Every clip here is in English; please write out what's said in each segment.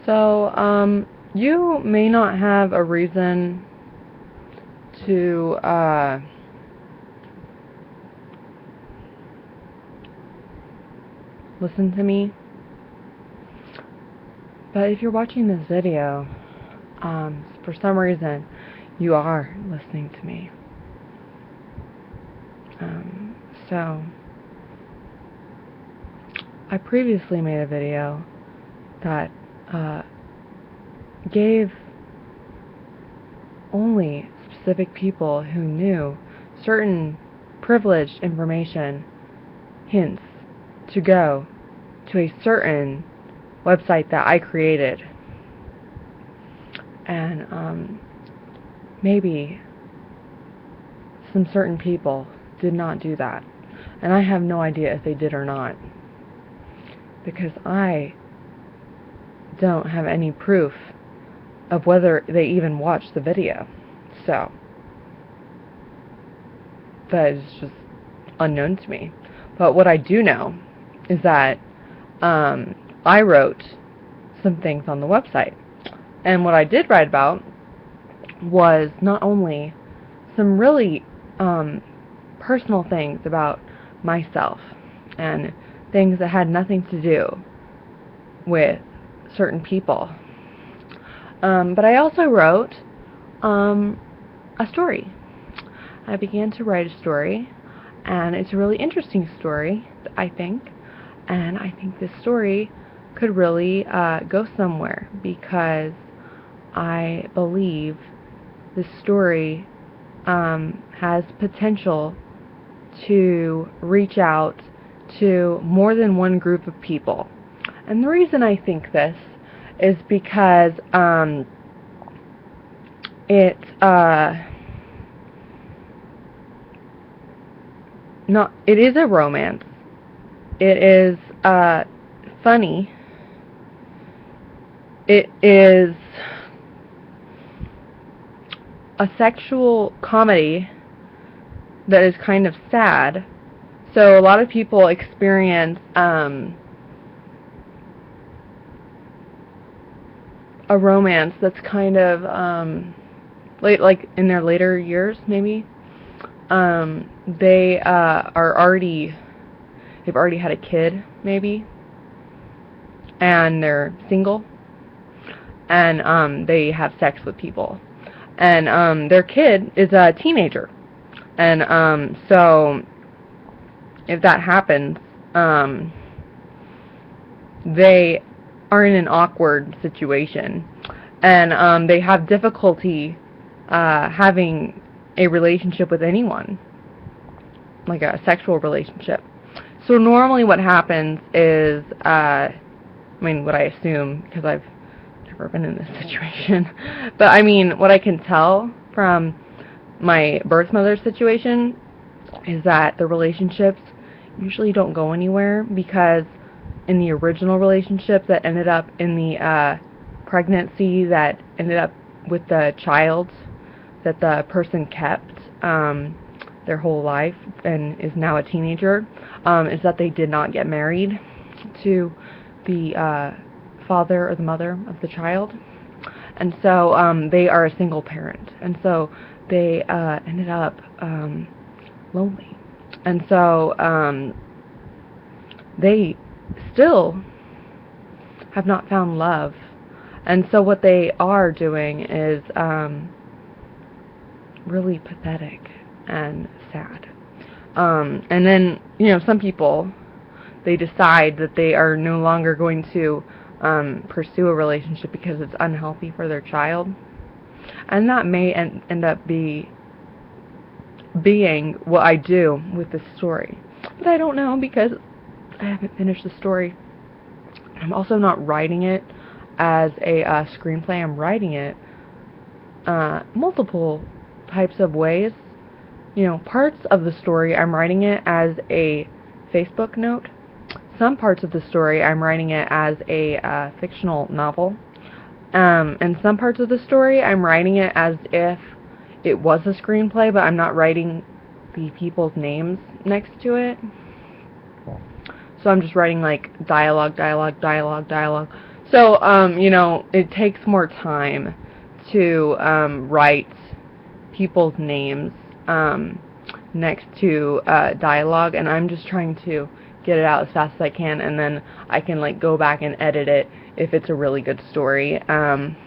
So, you may not have a reason to, listen to me, but if you're watching this video, for some reason, you are listening to me. So, I previously made a video that, gave only specific people who knew certain privileged information hints to go to a certain website that I created. And maybe some certain people did not do that. And I have no idea if they did or not, because I don't have any proof of whether they even watched the video. So, that is just unknown to me. But what I do know is that I wrote some things on the website. And what I did write about was not only some really personal things about myself and things that had nothing to do with certain people, but I also wrote a story. I began to write a story, and it's a really interesting story, I think, and I think this story could really go somewhere, because I believe this story has potential to reach out to more than one group of people. And the reason I think this is because it is a romance. It is funny. It is a sexual comedy that is kind of sad. So a lot of people experience a romance that's kind of like in their later years, maybe. They've already had a kid, maybe, and they're single, and they have sex with people, and their kid is a teenager, and so if that happens, they are in an awkward situation, and they have difficulty having a relationship with anyone, like a sexual relationship. So normally what happens is, what I assume, because I've never been in this situation, but what I can tell from my birth mother's situation is that the relationships usually don't go anywhere, because in the original relationship that ended up in the pregnancy that ended up with the child that the person kept their whole life and is now a teenager, is that they did not get married to the father or the mother of the child, and so they are a single parent, and so they ended up lonely, and so they still have not found love, and so what they are doing is really pathetic and sad. And then, some people, they decide that they are no longer going to pursue a relationship because it's unhealthy for their child, and that may end up being what I do with this story. But I don't know, because I haven't finished the story. I'm also not writing it as a screenplay. I'm writing it multiple types of ways. Parts of the story I'm writing it as a Facebook note. Some parts of the story I'm writing it as a fictional novel. And some parts of the story I'm writing it as if it was a screenplay, but I'm not writing the people's names next to it. So I'm just writing like dialogue. So, it takes more time to write people's names next to dialogue, and I'm just trying to get it out as fast as I can, and then I can like go back and edit it if it's a really good story. And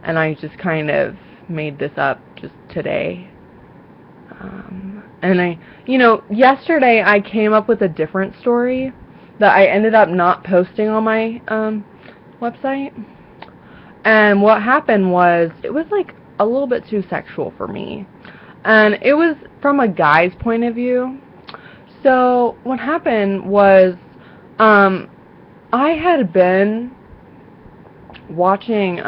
I just kind of made this up just today. And yesterday I came up with a different story that I ended up not posting on my website. And what happened was, it was like a little bit too sexual for me. And it was from a guy's point of view. So what happened was, I had been watching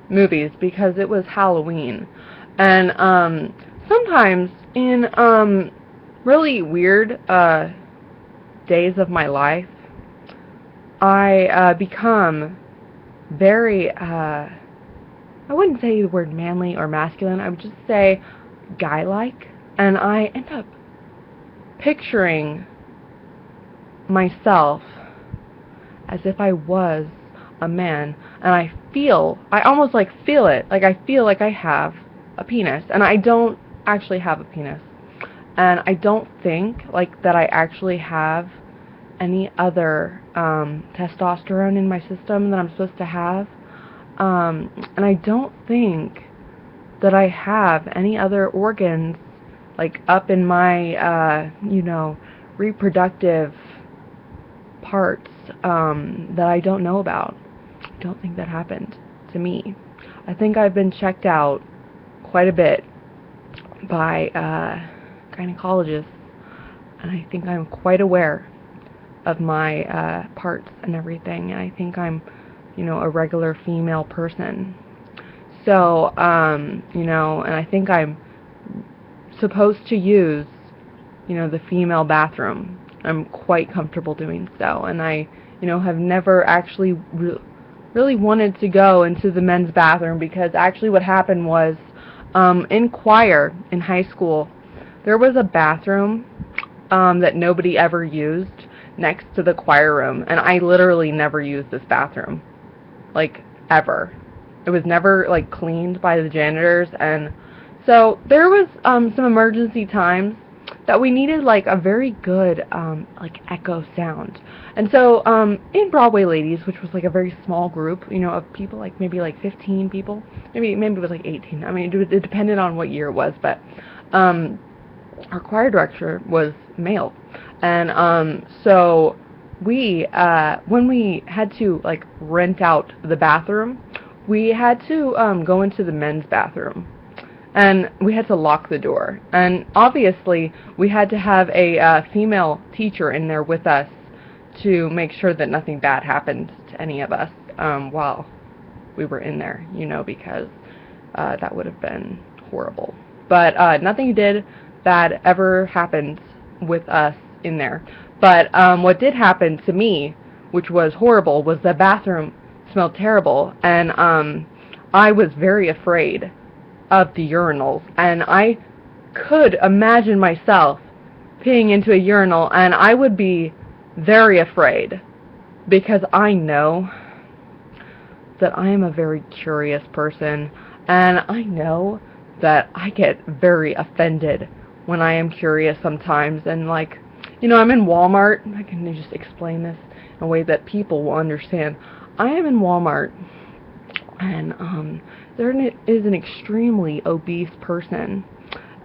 movies because it was Halloween. And sometimes in really weird days of my life, I become very, I wouldn't say the word manly or masculine, I would just say guy-like, and I end up picturing myself as if I was a man, and I almost like feel it, like I feel like I have a penis, and I don't actually have a penis, and I don't think like that I actually have any other testosterone in my system that I'm supposed to have, and I don't think that I have any other organs like up in my reproductive parts that I don't know about. I don't think that happened to me. I think I've been checked out quite a bit by gynecologists, and I think I'm quite aware of my parts and everything, and I think I'm, a regular female person. So, and I think I'm supposed to use, the female bathroom. I'm quite comfortable doing so, and I, have never actually really wanted to go into the men's bathroom, because actually what happened was, in choir in high school, there was a bathroom that nobody ever used next to the choir room, and I literally never used this bathroom, like, ever. It was never, like, cleaned by the janitors, and so there was some emergency times that we needed, like, a very good, like, echo sound. And so, in Broadway Ladies, which was, like, a very small group, of people, like, maybe, like, 15 people, maybe it was, like, 18. I mean, it depended on what year it was, but, our choir director was male. And, so we, when we had to, like, rent out the bathroom, we had to, go into the men's bathroom. And we had to lock the door. And obviously, we had to have a female teacher in there with us to make sure that nothing bad happened to any of us while we were in there, because that would have been horrible. But nothing bad ever happened with us in there. But what did happen to me, which was horrible, was the bathroom smelled terrible, and I was very afraid of the urinals, and I could imagine myself peeing into a urinal, and I would be very afraid, because I know that I am a very curious person, and I know that I get very offended when I am curious sometimes, and like, I'm in Walmart. I can just explain this in a way that people will understand. I am in Walmart, and there is an extremely obese person,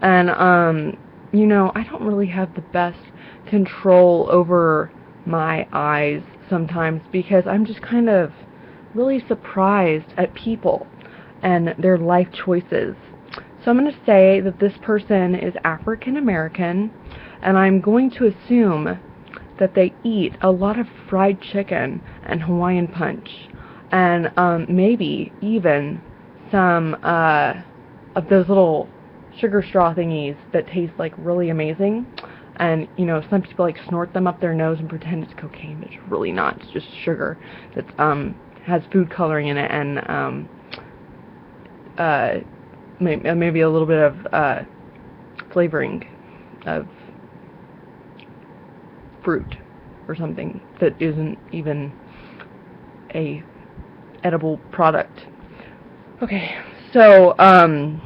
and I don't really have the best control over my eyes sometimes, because I'm just kind of really surprised at people and their life choices. So I'm going to say that this person is African American, and I'm going to assume that they eat a lot of fried chicken and Hawaiian punch, and maybe even some of those little sugar straw thingies that taste like really amazing. And some people like snort them up their nose and pretend it's cocaine, but it's really not. It's just sugar that has food coloring in it, and maybe a little bit of flavoring of fruit or something that isn't even a edible product. Okay, so I'm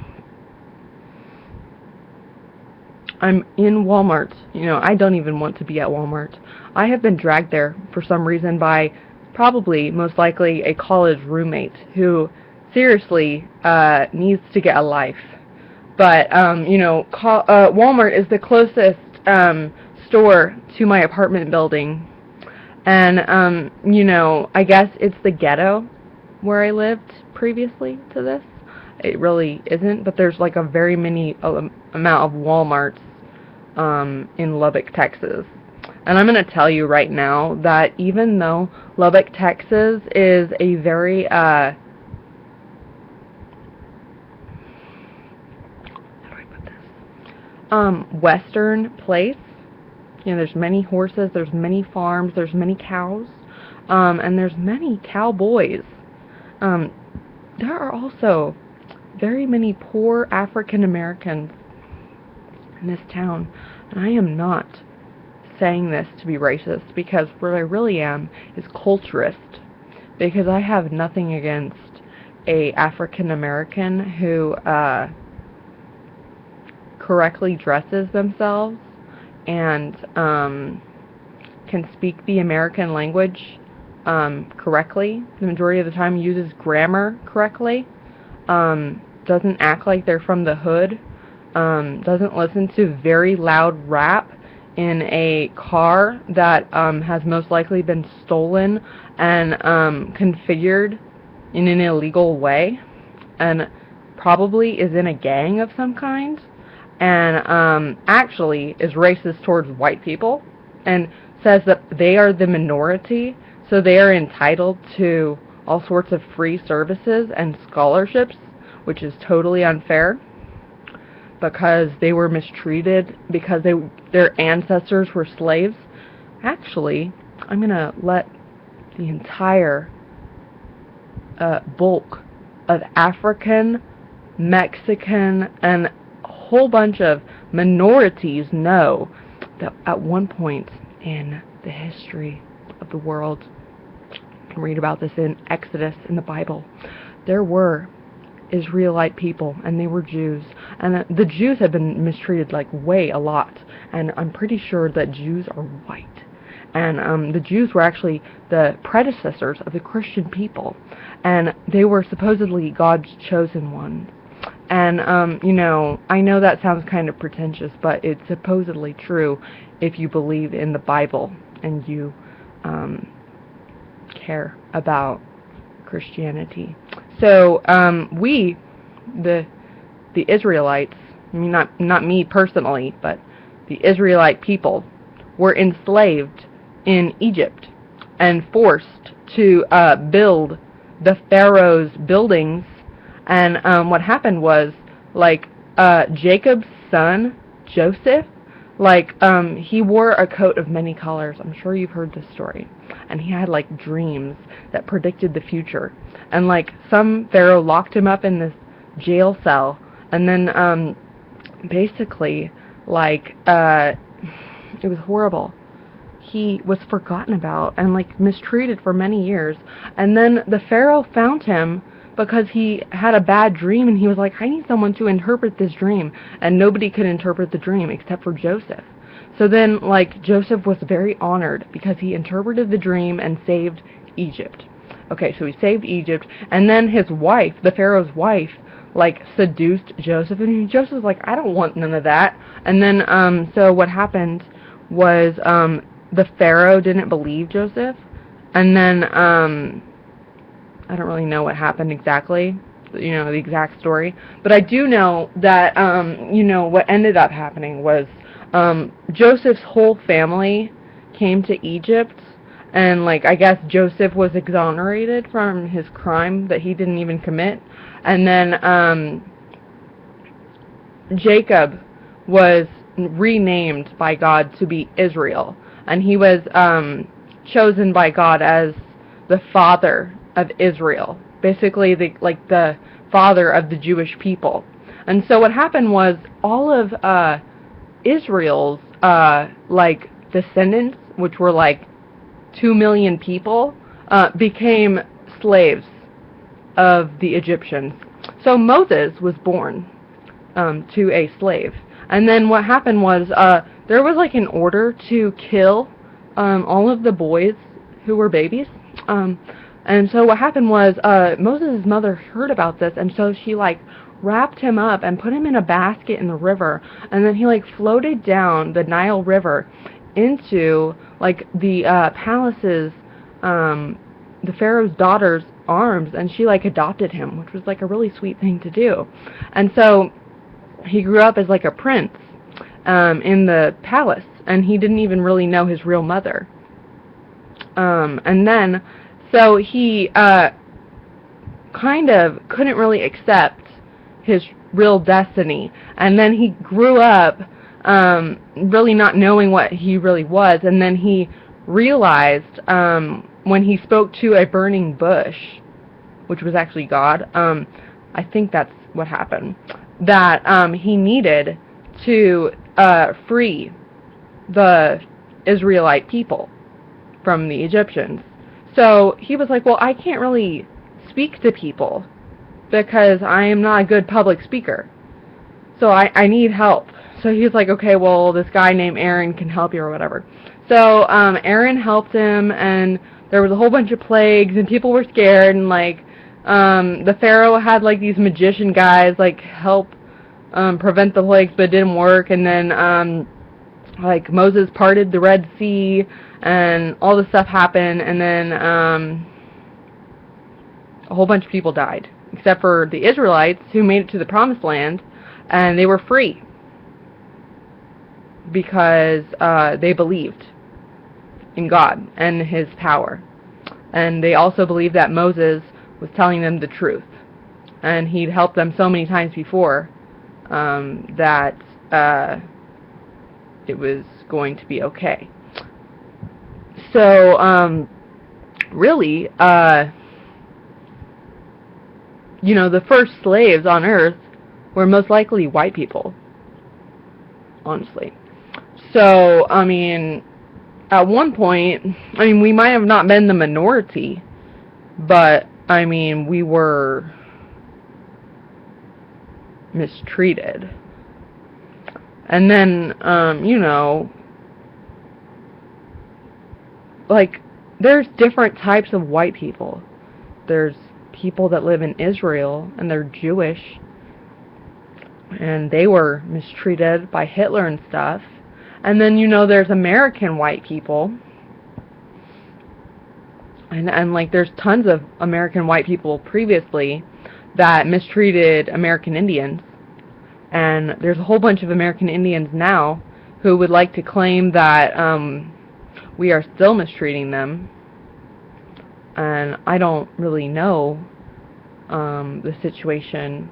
in Walmart. I don't even want to be at Walmart. I have been dragged there for some reason by probably, most likely, a college roommate who seriously needs to get a life. But, Walmart is the closest store to my apartment building. And, I guess it's the ghetto where I lived previously to this. It really isn't, but there's like a very many amount of Walmarts in Lubbock, Texas. And I'm going to tell you right now that even though Lubbock, Texas is a very, how do I put this? Western place. There's many horses, there's many farms, there's many cows, and there's many cowboys. There are also very many poor African Americans in this town, and I am not saying this to be racist, because what I really am is culturist, because I have nothing against a African American who correctly dresses themselves and can speak the American language correctly. The majority of the time uses grammar correctly, doesn't act like they're from the hood, doesn't listen to very loud rap in a car that has most likely been stolen and configured in an illegal way, and probably is in a gang of some kind, and actually is racist towards white people, and says that they are the minority, so they are entitled to all sorts of free services and scholarships, which is totally unfair, because they were mistreated, because their ancestors were slaves. Actually, I'm going to let the entire bulk of African, Mexican, and a whole bunch of minorities know that at one point in the history of the world, you can read about this in Exodus in the Bible, there were Israelite people, and they were Jews, and the Jews have been mistreated like way a lot, and I'm pretty sure that Jews are white, and the Jews were actually the predecessors of the Christian people, and they were supposedly God's chosen ones. And I know that sounds kind of pretentious, but it's supposedly true if you believe in the Bible and you care about Christianity. So we, the Israelites, I mean not me personally, but the Israelite people, were enslaved in Egypt and forced to build the Pharaoh's buildings. And what happened was, like, Jacob's son, Joseph, he wore a coat of many colors. I'm sure you've heard this story. And he had, like, dreams that predicted the future. And, like, some pharaoh locked him up in this jail cell. And then, basically, like, it was horrible. He was forgotten about and, like, mistreated for many years. And then the pharaoh found him because he had a bad dream, and he was like, I need someone to interpret this dream. And nobody could interpret the dream except for Joseph. So then, like, Joseph was very honored because he interpreted the dream and saved Egypt. Okay, so he saved Egypt, and then his wife, the pharaoh's wife, like, seduced Joseph, and Joseph was like, I don't want none of that. And then, so what happened was, the pharaoh didn't believe Joseph, and then, I don't really know what happened exactly, the exact story, but I do know that, what ended up happening was, Joseph's whole family came to Egypt, and, like, I guess Joseph was exonerated from his crime that he didn't even commit, and then, Jacob was renamed by God to be Israel, and he was, chosen by God as the father of Israel, basically the father of the Jewish people. And so what happened was all of Israel's descendants, which were like 2 million people, became slaves of the Egyptians. So Moses was born to a slave. And then what happened was there was like an order to kill all of the boys who were babies. And so what happened was Moses' mother heard about this, and so she like wrapped him up and put him in a basket in the river, and then he like floated down the Nile River into like the palace's the Pharaoh's daughter's arms, and she like adopted him, which was like a really sweet thing to do. And so he grew up as like a prince in the palace, and he didn't even really know his real mother. And then so he kind of couldn't really accept his real destiny, and then he grew up really not knowing what he really was, and then he realized when he spoke to a burning bush, which was actually God, I think that's what happened, that he needed to free the Israelite people from the Egyptians. So he was like, well, I can't really speak to people because I am not a good public speaker. So I need help. So he's like, okay, well, this guy named Aaron can help you or whatever. So Aaron helped him, and there was a whole bunch of plagues, and people were scared, and like the Pharaoh had like these magician guys like help prevent the plagues, but it didn't work. And then like Moses parted the Red Sea, and all this stuff happened, and then a whole bunch of people died, except for the Israelites who made it to the Promised Land, and they were free because they believed in God and His power, and they also believed that Moses was telling them the truth, and he'd helped them so many times before that it was going to be okay. So really, you know, the first slaves on earth were most likely white people, honestly. So, I mean, at one point, I mean, we might have not been the minority, but, I mean, we were mistreated. And then, you know, like, there's different types of white people. There's people that live in Israel, and they're Jewish, and they were mistreated by Hitler and stuff. And then, you know, there's American white people, and like, there's tons of American white people previously that mistreated American Indians. And there's a whole bunch of American Indians now who would like to claim that we are still mistreating them. And I don't really know the situation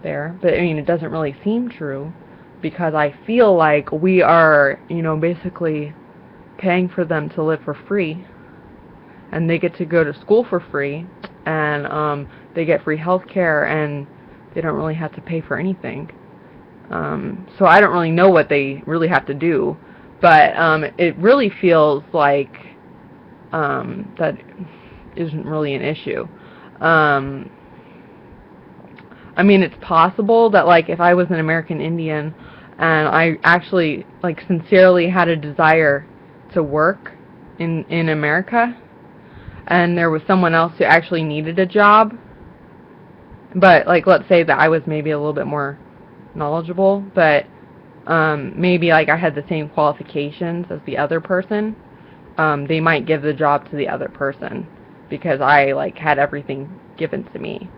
there. But, I mean, it doesn't really seem true, because I feel like we are, you know, basically paying for them to live for free. And they get to go to school for free. And they get free health care, and they don't really have to pay for anything. So I don't really know what they really have to do, but it really feels like that isn't really an issue. I mean, it's possible that, like, if I was an American Indian and I actually, like, sincerely had a desire to work in America, and there was someone else who actually needed a job, but, like, let's say that I was maybe a little bit more knowledgeable, but maybe like I had the same qualifications as the other person, they might give the job to the other person because I like had everything given to me,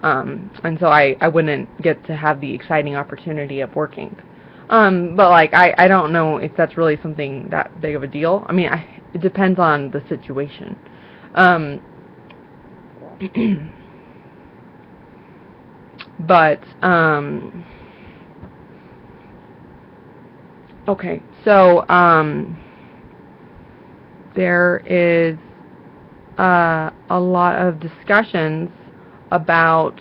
and so I wouldn't get to have the exciting opportunity of working. But like I don't know if that's really something that big of a deal. I mean, it depends on the situation. But okay, so there is a lot of discussions about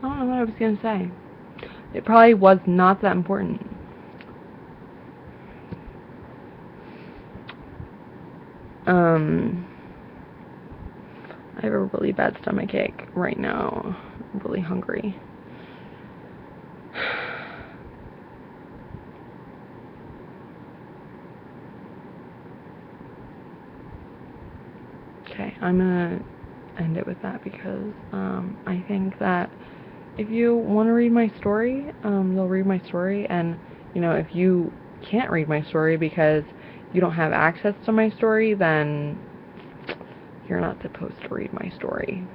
don't know what I was gonna say. It probably was not that important. I have a really bad stomachache right now. I'm really hungry. Okay, I'm gonna end it with that because I think that if you want to read my story, you'll read my story, and if you can't read my story because you don't have access to my story, then you're not supposed to read my story.